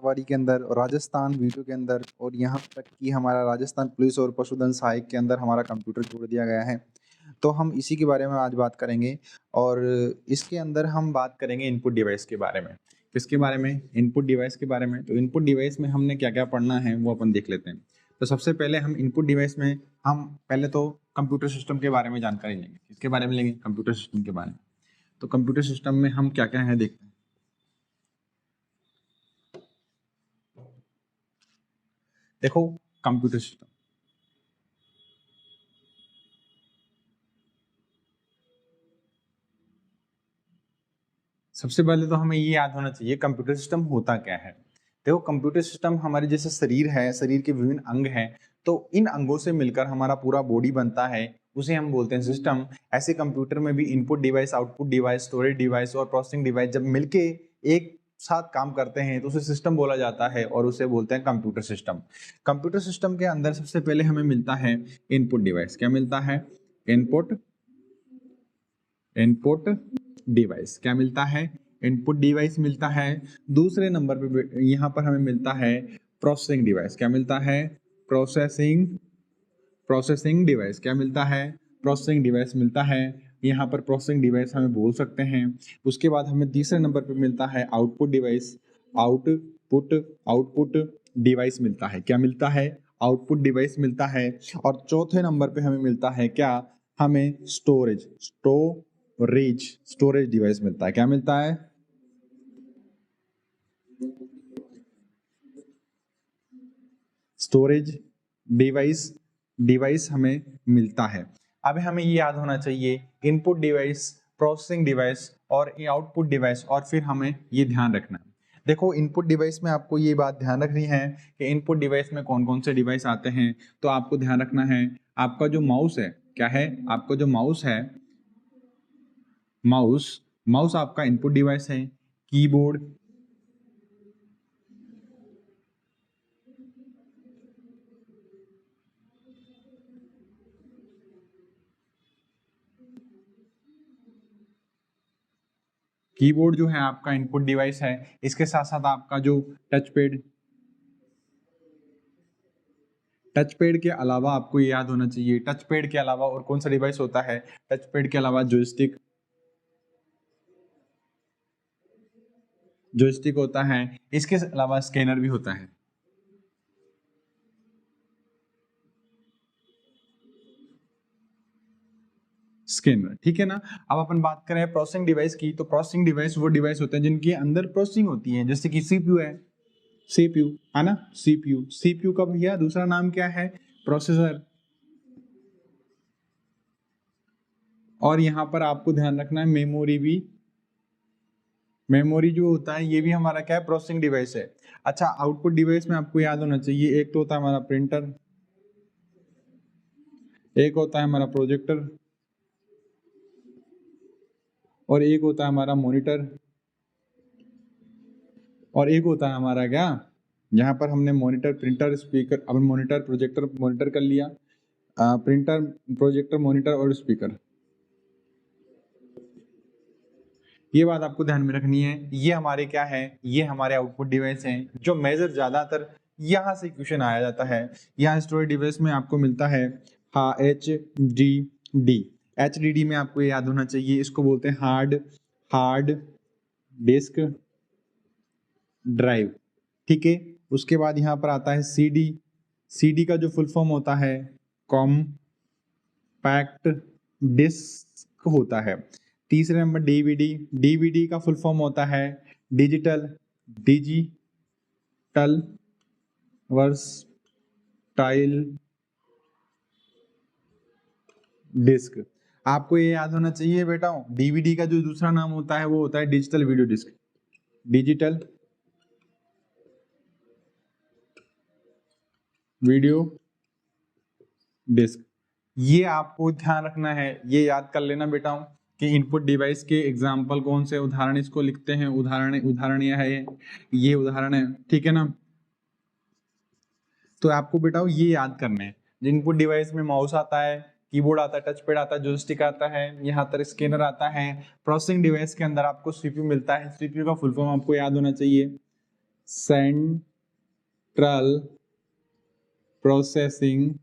पटवारी के अंदर और राजस्थान वीडियो के अंदर और यहाँ तक कि हमारा राजस्थान पुलिस और पशुधन सहायक के अंदर हमारा कंप्यूटर जोड़ दिया गया है। तो हम इसी के बारे में आज बात करेंगे और इसके अंदर हम बात करेंगे इनपुट डिवाइस के बारे में। किसके बारे में? इनपुट डिवाइस के बारे में। तो इनपुट डिवाइस में हमने क्या-क्या पढ़ना है वो अपन देख लेते हैं। तो सबसे पहले हम इनपुट डिवाइस में हम पहले तो कंप्यूटर सिस्टम के बारे में जानकारी लेंगे। किसके बारे में लेंगे? कंप्यूटर सिस्टम के बारे में। तो कंप्यूटर सिस्टम में हम क्या-क्या है देखते हैं। देखो कंप्यूटर सिस्टम सबसे पहले तो हमें ये याद होना चाहिए कंप्यूटर सिस्टम होता क्या है। देखो कंप्यूटर सिस्टम हमारे जैसे शरीर है, शरीर के विभिन्न अंग हैं, तो इन अंगों से मिलकर हमारा पूरा बॉडी बनता है, उसे हम बोलते हैं सिस्टम। ऐसे कंप्यूटर में भी input device, output device, storage device और प्रोसेसिंग डिवाइस जब मिलके एक साथ काम करते हैं तो उसे सिस्टम बोला जाता है और उसे बोलते हैं कंप्यूटर सिस्टम। कंप्यूटर सिस्टम के अंदर सबसे पहले हमें मिलता है इनपुट डिवाइस। क्या मिलता है? Input device. क्या मिलता है? इनपुट डिवाइस मिलता है। दूसरे नंबर पे यहाँ पर हमें मिलता है प्रोसेसिंग डिवाइस। क्या मिलता है? Processing device. क्या मिलता है? प्रोसेसिंग डिवाइस मिलता है। यहाँ पर प्रोसेसिंग डिवाइस हमें बोल सकते हैं। उसके बाद हमें तीसरे नंबर पे मिलता है आउटपुट डिवाइस। आउटपुट डिवाइस मिलता है। क्या मिलता है? आउटपुट डिवाइस मिलता है। और चौथे नंबर पे हमें मिलता है क्या? हमें स्टोरेज डिवाइस मिलता है। क्या मिलता है? स्टोरेज डिवाइस हमें मिलता है। अब हमें ये याद होना चाहिए इनपुट डिवाइस, प्रोसेसिंग डिवाइस और आउटपुट डिवाइस, और फिर हमें ये ध्यान रखना है। देखो इनपुट डिवाइस में आपको ये बात ध्यान रखनी है कि इनपुट डिवाइस में कौन कौन से डिवाइस आते हैं। तो आपको ध्यान रखना है आपका जो माउस है, क्या है? आपका जो माउस है, माउस आपका इनपुट डिवाइस है। कीबोर्ड, कीबोर्ड जो है आपका इनपुट डिवाइस है। इसके साथ साथ आपका जो टच पैड के अलावा आपको ये याद होना चाहिए, टच पैड के अलावा और कौन सा डिवाइस होता है? टच पैड के अलावा जॉयस्टिक होता है। इसके अलावा स्कैनर भी होता है। स्कैनर, ठीक है ना। अब अपन बात करें प्रोसेसिंग डिवाइस की, तो प्रोसेसिंग डिवाइस वो डिवाइस होते हैं जिनके अंदर प्रोसेसिंग होती है, जैसे कि सीपीयू है, सीपीयू है ना, सीपीयू का भैया दूसरा नाम क्या है? प्रोसेसर। और यहाँ पर आपको ध्यान रखना है मेमोरी जो होता है ये भी हमारा क्या है? प्रोसेसिंग डिवाइस है। अच्छा, आउटपुट डिवाइस में आपको याद होना चाहिए एक तो होता है हमारा प्रिंटर, एक होता है हमारा प्रोजेक्टर और एक होता है हमारा मॉनिटर और एक होता है हमारा क्या? यहाँ पर हमने मॉनिटर, प्रिंटर, स्पीकर, अब मॉनिटर, प्रोजेक्टर, मॉनिटर कर लिया, प्रिंटर, प्रोजेक्टर, मॉनिटर और स्पीकर। ये बात आपको ध्यान में रखनी है। ये हमारे क्या है? ये हमारे आउटपुट डिवाइस हैं जो मेजर ज्यादातर यहाँ से क्वेश्चन आया जाता है। यहाँ स्टोरेज डिवाइस में आपको मिलता है हाँ HDD में आपको ये याद होना चाहिए, इसको बोलते हैं हार्ड डिस्क ड्राइव, ठीक है। उसके बाद यहाँ पर आता है CD का जो फुल फॉर्म होता है कॉम्पैक्ट डिस्क होता है। तीसरे नंबर DVD का फुल फॉर्म होता है डिजिटल वर्सटाइल डिस्क। आपको ये याद होना चाहिए बेटा, DVD का जो दूसरा नाम होता है वो होता है digital video disc, digital video disc. ये आपको ध्यान रखना है, ये याद कर लेना बेटा कि इनपुट डिवाइस के एग्जाम्पल कौन से, उदाहरण इसको लिखते हैं, उदाहरण यह है, ये उदाहरण है, ठीक है ना। तो आपको बेटा ये याद करना है, इनपुट डिवाइस में माउस आता है, कीबोर्ड आता है, टच पैड आता है, जॉयस्टिक आता है, यहाँ तक स्कैनर आता है। प्रोसेसिंग डिवाइस के अंदर आपको सीपीयू मिलता है, सीपीयू का फुल फॉर्म आपको याद होना चाहिए सेंट्रल प्रोसेसिंग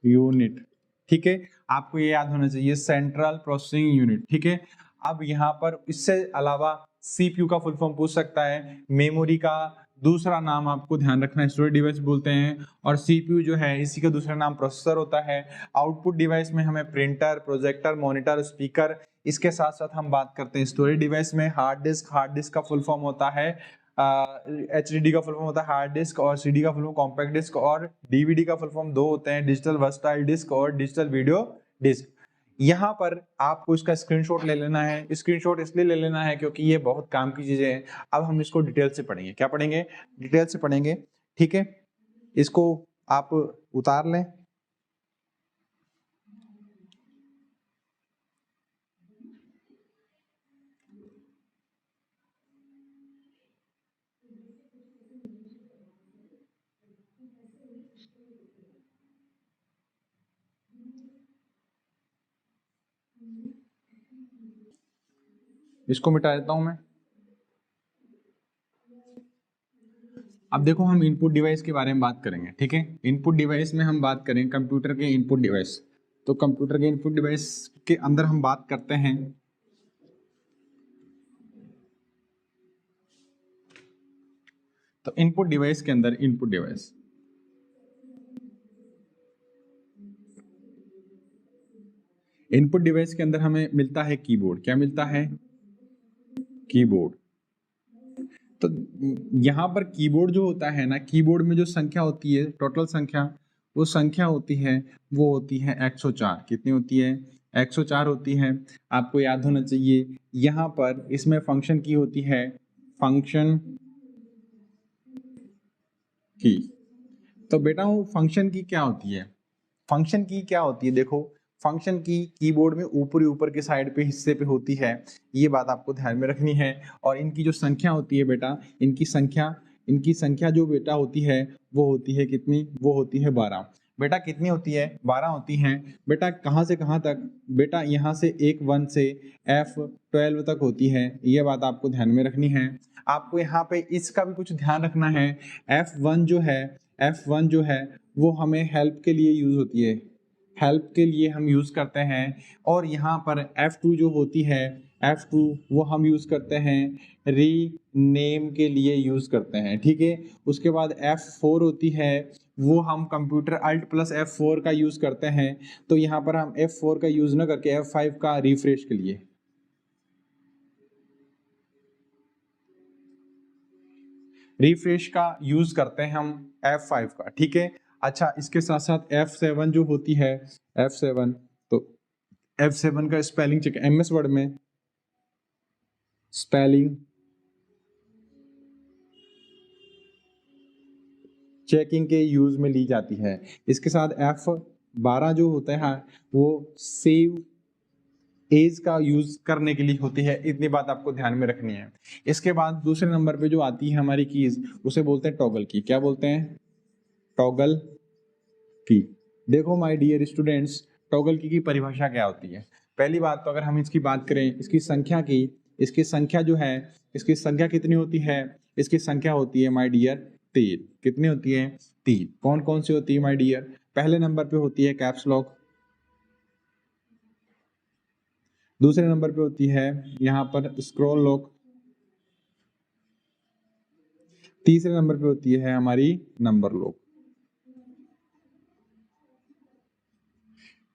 यूनिट। ठीक है, आपको ये याद होना चाहिए, सेंट्रल प्रोसेसिंग यूनिट। ठीक है, अब यहाँ पर इससे अलावा सीपीयू का फुल फॉर्म पूछ सकता है, मेमोरी का दूसरा नाम आपको ध्यान रखना है, स्टोरेज डिवाइस बोलते हैं, और सीपीयू जो है इसी का दूसरा नाम प्रोसेसर होता है। आउटपुट डिवाइस में हमें प्रिंटर, प्रोजेक्टर, मॉनिटर, स्पीकर, इसके साथ साथ हम बात करते हैं स्टोरेज डिवाइस में हार्ड डिस्क। हार्ड डिस्क का फुल फॉर्म होता है HDD का फुल फॉर्म होता है हार्ड डिस्क, और CD का फुल फॉर्म कॉम्पैक्ट डिस्क, और DVD का फुल फॉर्म दो होते हैं, डिजिटल वर्सटाइल डिस्क और डिजिटल वीडियो डिस्क। यहाँ पर आपको इसका स्क्रीनशॉट ले लेना है। स्क्रीनशॉट इसलिए ले लेना है क्योंकि ये बहुत काम की चीजें हैं। अब हम इसको डिटेल से पढ़ेंगे। क्या पढ़ेंगे? डिटेल से पढ़ेंगे। ठीक है, इसको आप उतार लें। इसको मिटा देता हूं मैं। अब देखो, हम इनपुट डिवाइस के बारे में बात करेंगे। ठीक है, इनपुट डिवाइस में हम बात करें कंप्यूटर के इनपुट डिवाइस। तो कंप्यूटर के इनपुट डिवाइस के अंदर हम बात करते हैं तो इनपुट डिवाइस के अंदर इनपुट डिवाइस, इनपुट डिवाइस के अंदर हमें मिलता है कीबोर्ड। क्या मिलता है? कीबोर्ड। तो यहाँ पर कीबोर्ड जो होता है ना, कीबोर्ड में जो संख्या होती है, टोटल संख्या, वो संख्या होती है, वो होती है 104। कितनी होती है? 104 होती है। आपको याद होना चाहिए, यहाँ पर इसमें फंक्शन की होती है, फंक्शन की। तो बेटा वो फंक्शन की क्या होती है? फंक्शन की क्या होती है? देखो, फंक्शन की कीबोर्ड में ऊपर के साइड पे हिस्से पे होती है, ये बात आपको ध्यान में रखनी है। और इनकी जो संख्या होती है बेटा, इनकी संख्या जो बेटा होती है वो होती है कितनी? वो होती है 12। बेटा कितनी होती है? 12 होती हैं। बेटा कहाँ से कहाँ तक? बेटा यहाँ से एक 1 से F12 तक होती है, ये बात आपको ध्यान में रखनी है। आपको यहाँ पे इसका भी कुछ ध्यान रखना है। F1 जो है वो हमें हेल्प के लिए यूज होती है, हेल्प के लिए हम यूज करते हैं। और यहाँ पर F2 जो होती है, F2 वो हम यूज करते हैं रीनेम के लिए यूज करते हैं। ठीक है, उसके बाद F4 होती है, वो हम कंप्यूटर Alt+F4 का यूज करते हैं। तो यहाँ पर हम F4 का यूज ना करके F5 का रिफ्रेश के लिए, रिफ्रेश का यूज करते हैं हम F5 का। ठीक है, अच्छा, इसके साथ साथ F7 जो होती है, F7, तो F7 का स्पेलिंग चेक MS वर्ड में स्पेलिंग चेकिंग के यूज में ली जाती है। इसके साथ F12 जो होता है वो सेव एज का यूज करने के लिए होती है। इतनी बात आपको ध्यान में रखनी है। इसके बाद दूसरे नंबर पे जो आती है हमारी कीज, उसे बोलते हैं टॉगल की। क्या बोलते हैं? टॉगल की। देखो माय डियर स्टूडेंट्स, टॉगल की परिभाषा क्या होती है? पहली बात तो अगर हम इसकी बात करें, इसकी संख्या की, इसकी संख्या जो है, इसकी संख्या कितनी होती है? इसकी संख्या होती है माय डियर 3। कितनी होती है? 3। कौन कौन सी होती है माय डियर? पहले नंबर पे होती है कैप्स लॉक, दूसरे नंबर पे होती है यहाँ पर स्क्रॉल लॉक, तीसरे नंबर पे होती है हमारी नंबर लॉक।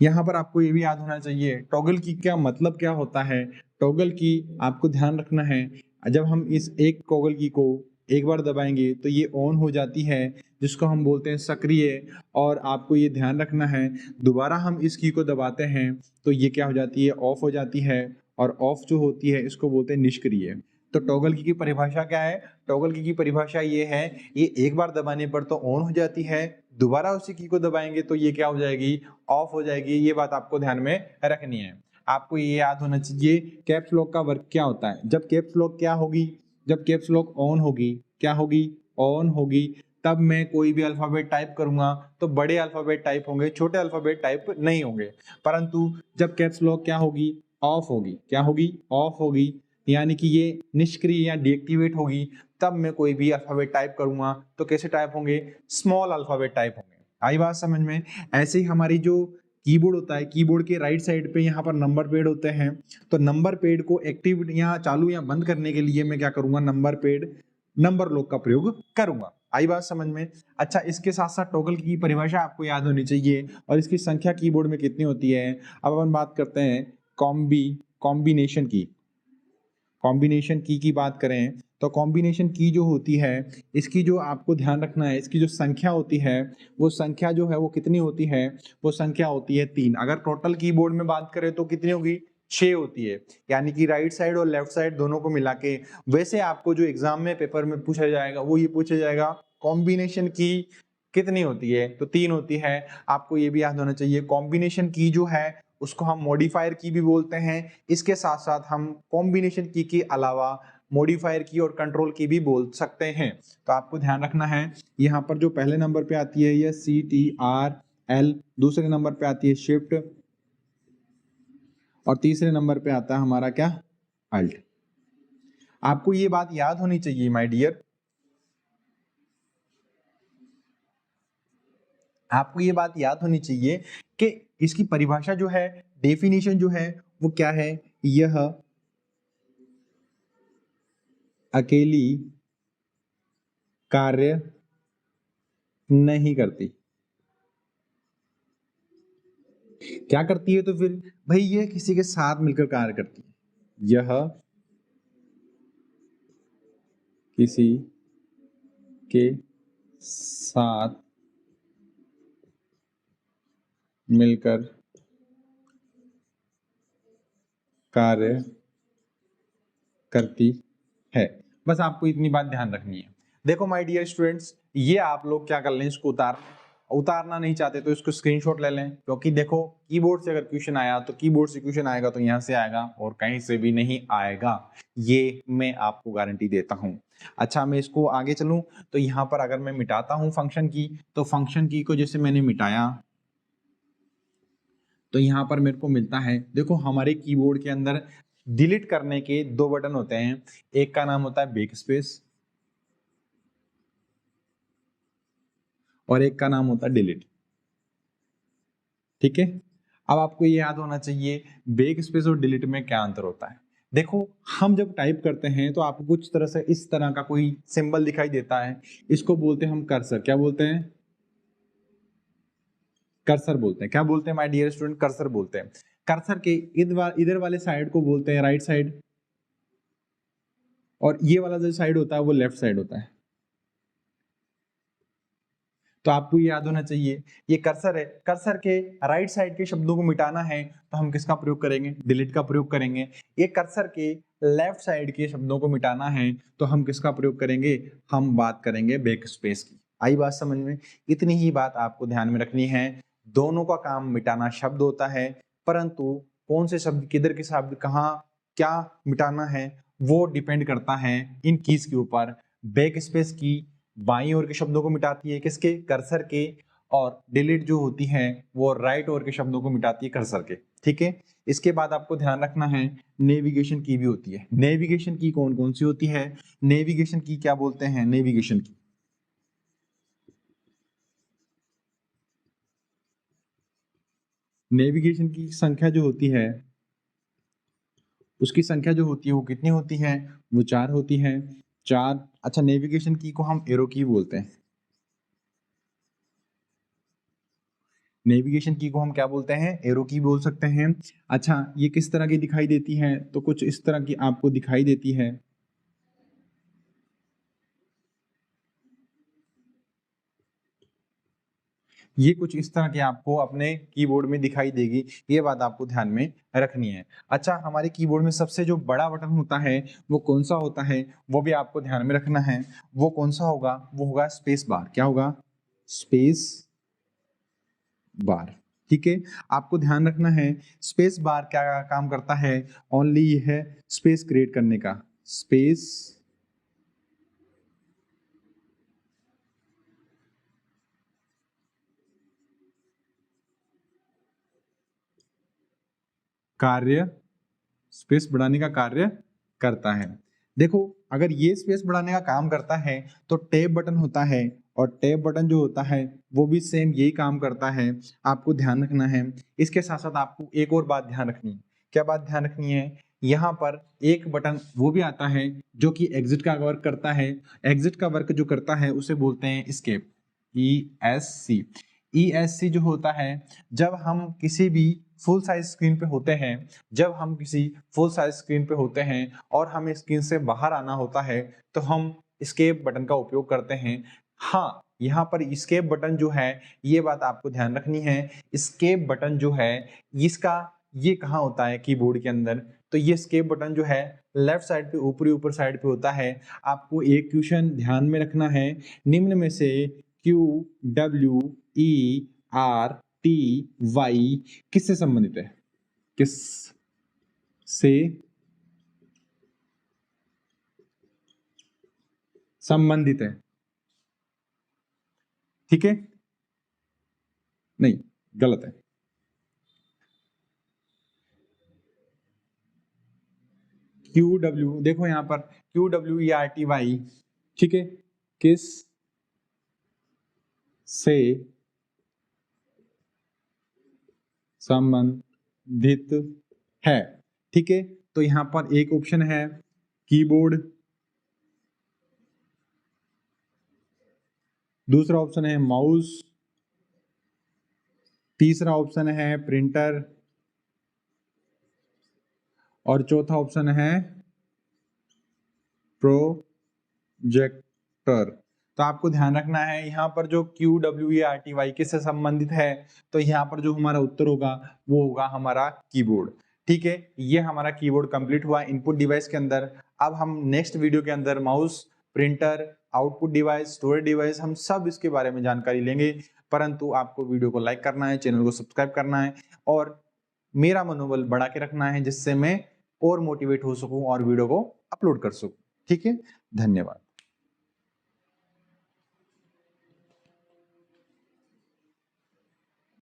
यहाँ पर आपको ये भी याद होना चाहिए टॉगल की क्या मतलब क्या होता है। टॉगल की आपको ध्यान रखना है, जब हम इस एक टॉगल की को एक बार दबाएंगे तो ये ऑन हो जाती है, जिसको हम बोलते हैं सक्रिय। और आपको ये ध्यान रखना है, दोबारा हम इस की को दबाते हैं तो ये क्या हो जाती है? ऑफ हो जाती है। और ऑफ जो होती है इसको बोलते हैं निष्क्रिय। तो टॉगल की परिभाषा क्या है? टॉगल की परिभाषा ये है, ये एक बार दबाने पर तो ऑन हो जाती है, दोबारा उसी की को दबाएंगे तो ये क्या हो जाएगी? ऑफ हो जाएगी। ये बात आपको ध्यान में रखनी है। आपको ये याद होना चाहिए कैप्स लॉक का वर्क क्या होता है। जब कैप्स लॉक क्या होगी? जब कैप्स लॉक ऑन होगी, क्या होगी? ऑन होगी, तब मैं कोई भी अल्फाबेट टाइप करूंगा तो बड़े अल्फाबेट टाइप होंगे, छोटे अल्फाबेट टाइप नहीं होंगे। परंतु जब कैप्स लॉक क्या होगी? ऑफ होगी। क्या होगी? ऑफ होगी। यानी कि ये निष्क्रिय या डीएक्टिवेट होगी, तब मैं कोई भी अल्फाबेट टाइप करूंगा तो कैसे टाइप होंगे, स्मॉल अल्फाबेट टाइप होंगे। आई बात समझ में। ऐसे ही हमारी जो कीबोर्ड होता है, कीबोर्ड के राइट साइड पे यहाँ पर नंबर पैड होते हैं, तो नंबर पैड को एक्टिव या चालू या बंद करने के लिए मैं क्या करूंगा, नंबर पैड नंबर लॉक का प्रयोग करूंगा। आई बात समझ में। अच्छा, इसके साथ साथ टॉगल की परिभाषा आपको याद होनी चाहिए और इसकी संख्या कीबोर्ड में कितनी होती है। अब अपन बात करते हैं कॉम्बिनेशन की बात करें तो कॉम्बिनेशन की जो होती है, इसकी जो आपको ध्यान रखना है, इसकी जो संख्या होती है वो संख्या जो है वो कितनी होती है, वो संख्या होती है 3। अगर टोटल कीबोर्ड में बात करें तो कितनी होगी, 6 होती है, यानी कि राइट साइड और लेफ्ट साइड दोनों को मिला के। वैसे आपको जो एग्जाम में पेपर में पूछा जाएगा वो ये पूछा जाएगा कॉम्बिनेशन की कितनी होती है, तो 3 होती है। आपको ये भी याद होना चाहिए कॉम्बिनेशन की जो है उसको हम मॉडिफायर की भी बोलते हैं। इसके साथ साथ हम कॉम्बिनेशन की के अलावा मॉडिफायर की और कंट्रोल की भी बोल सकते हैं। तो आपको ध्यान रखना है, यहाँ पर जो पहले नंबर पे आती है ये CTRL, दूसरे नंबर पे आती है शिफ्ट और तीसरे नंबर पे आता है हमारा क्या, अल्ट। आपको ये बात याद होनी चाहिए माय डियर, आपको ये बात याद होनी चाहिए कि इसकी परिभाषा जो है, डेफिनेशन जो है वो क्या है, यह अकेली कार्य नहीं करती। क्या करती है तो फिर भाई ये किसी के साथ मिलकर कार्य करती है। यह किसी के साथ मिलकर कार्य करती है। बस आपको इतनी बात ध्यान रखनी है। देखो माय डियर स्टूडेंट्स, ये आप लोग क्या कर लें, इसको उतारना नहीं चाहते तो इसको स्क्रीनशॉट ले लें, क्योंकि देखो कीबोर्ड से अगर क्वेश्चन आया तो कीबोर्ड से क्वेश्चन आएगा तो यहाँ से आएगा और कहीं से भी नहीं आएगा, ये मैं आपको गारंटी देता हूँ। अच्छा, मैं इसको आगे चलूं तो यहाँ पर अगर मैं मिटाता हूँ फंक्शन की, तो फंक्शन की को जैसे मैंने मिटाया तो यहाँ पर मेरे को मिलता है, देखो हमारे कीबोर्ड के अंदर डिलीट करने के 2 बटन होते हैं, एक का नाम होता है बैक स्पेस और एक का नाम होता है डिलीट। ठीक है, अब आपको ये याद होना चाहिए बैक स्पेस और डिलीट में क्या अंतर होता है। देखो हम जब टाइप करते हैं तो आपको कुछ तरह से इस तरह का कोई सिंबल दिखाई देता है, इसको बोलते हैं हम कर्सर। क्या बोलते हैं, कर्सर बोलते हैं। क्या बोलते हैं माय डियर स्टूडेंट, कर्सर बोलते हैं। कर्सर के इधर वाले साइड को बोलते हैं राइट साइड और ये वाला जो साइड होता है वो लेफ्ट साइड होता है। तो आपको ये याद होना चाहिए ये कर्सर है, कर्सर के राइट साइड के शब्दों को मिटाना है तो हम किसका प्रयोग करेंगे, डिलीट का प्रयोग करेंगे। ये कर्सर के लेफ्ट साइड के शब्दों को मिटाना है तो हम किसका प्रयोग करेंगे, हम बात करेंगे बैक स्पेस की। आई बात समझ में। इतनी ही बात आपको ध्यान में रखनी है, दोनों का काम मिटाना शब्द होता है, परंतु कौन से शब्द किधर के शब्द कहाँ क्या मिटाना है वो डिपेंड करता है इन कीज के ऊपर। बैक स्पेस की बाईं ओर के शब्दों को मिटाती है किसके, कर्सर के, और डिलीट जो होती है वो राइट ओर के शब्दों को मिटाती है कर्सर के। ठीक है, इसके बाद आपको ध्यान रखना है नेविगेशन की भी होती है। नेविगेशन की कौन कौन सी होती है, नेविगेशन की क्या बोलते हैं, नेविगेशन की नेविगेशन की संख्या जो होती है, उसकी संख्या जो होती है वो कितनी होती है, वो 4 होती है, 4। अच्छा, नेविगेशन की को हम एरो की बोलते हैं। नेविगेशन की को हम क्या बोलते हैं, एरो की बोल सकते हैं। अच्छा, ये किस तरह की दिखाई देती है, तो कुछ इस तरह की आपको दिखाई देती है। ये कुछ इस तरह की आपको अपने कीबोर्ड में दिखाई देगी, ये बात आपको ध्यान में रखनी है। अच्छा, हमारे कीबोर्ड में सबसे जो बड़ा बटन होता है वो कौन सा होता है, वो भी आपको ध्यान में रखना है। वो कौन सा होगा, वो होगा स्पेस बार। क्या होगा, स्पेस बार। ठीक है, आपको ध्यान रखना है स्पेस बार क्या काम करता है, ओनली ये है स्पेस क्रिएट करने का, स्पेस कार्य, स्पेस बढ़ाने का कार्य करता है। देखो अगर ये स्पेस बढ़ाने का काम करता है तो टैब बटन होता है, और टैब बटन जो होता है वो भी सेम यही काम करता है, आपको ध्यान रखना है। इसके साथ साथ आपको एक और बात ध्यान रखनी है। क्या बात ध्यान रखनी है? यहाँ पर एक बटन वो भी आता है जो कि एग्जिट का वर्क करता है। एग्जिट का वर्क जो करता है उसे बोलते हैं एस्केप, ESC। ESC जो होता है, जब हम किसी भी फुल साइज स्क्रीन पे होते हैं, जब हम किसी फुल साइज स्क्रीन पे होते हैं और हमें स्क्रीन से बाहर आना होता है तो हम एस्केप बटन का उपयोग करते हैं। हाँ, यहाँ पर एस्केप बटन जो है, ये बात आपको ध्यान रखनी है, एस्केप बटन जो है इसका ये कहाँ होता है कीबोर्ड के अंदर, तो ये एस्केप बटन जो है लेफ्ट साइड पे ऊपर साइड पे होता है। आपको एक क्वेश्चन ध्यान में रखना है, निम्न में से QWERTY किससे संबंधित है? किस से संबंधित है? ठीक है, नहीं गलत है। QW देखो यहाँ पर QWERTY, ठीक है, किस से संबंधित है? ठीक है, तो यहाँ पर एक ऑप्शन है कीबोर्ड, दूसरा ऑप्शन है माउस, तीसरा ऑप्शन है प्रिंटर, और चौथा ऑप्शन है प्रोजेक्टर। तो आपको ध्यान रखना है यहाँ पर जो QWERTY किससे संबंधित है, तो यहाँ पर जो हमारा उत्तर होगा वो होगा हमारा कीबोर्ड। ठीक है, ये हमारा कीबोर्ड कंप्लीट हुआ इनपुट डिवाइस के अंदर। अब हम नेक्स्ट वीडियो के अंदर mouse, printer, output device, storage device, हम सब इसके बारे में जानकारी लेंगे। परंतु आपको वीडियो को लाइक करना है, चैनल को सब्सक्राइब करना है और मेरा मनोबल बढ़ा के रखना है, जिससे मैं और मोटिवेट हो सकूं और वीडियो को अपलोड कर सकूं। ठीक है, धन्यवाद।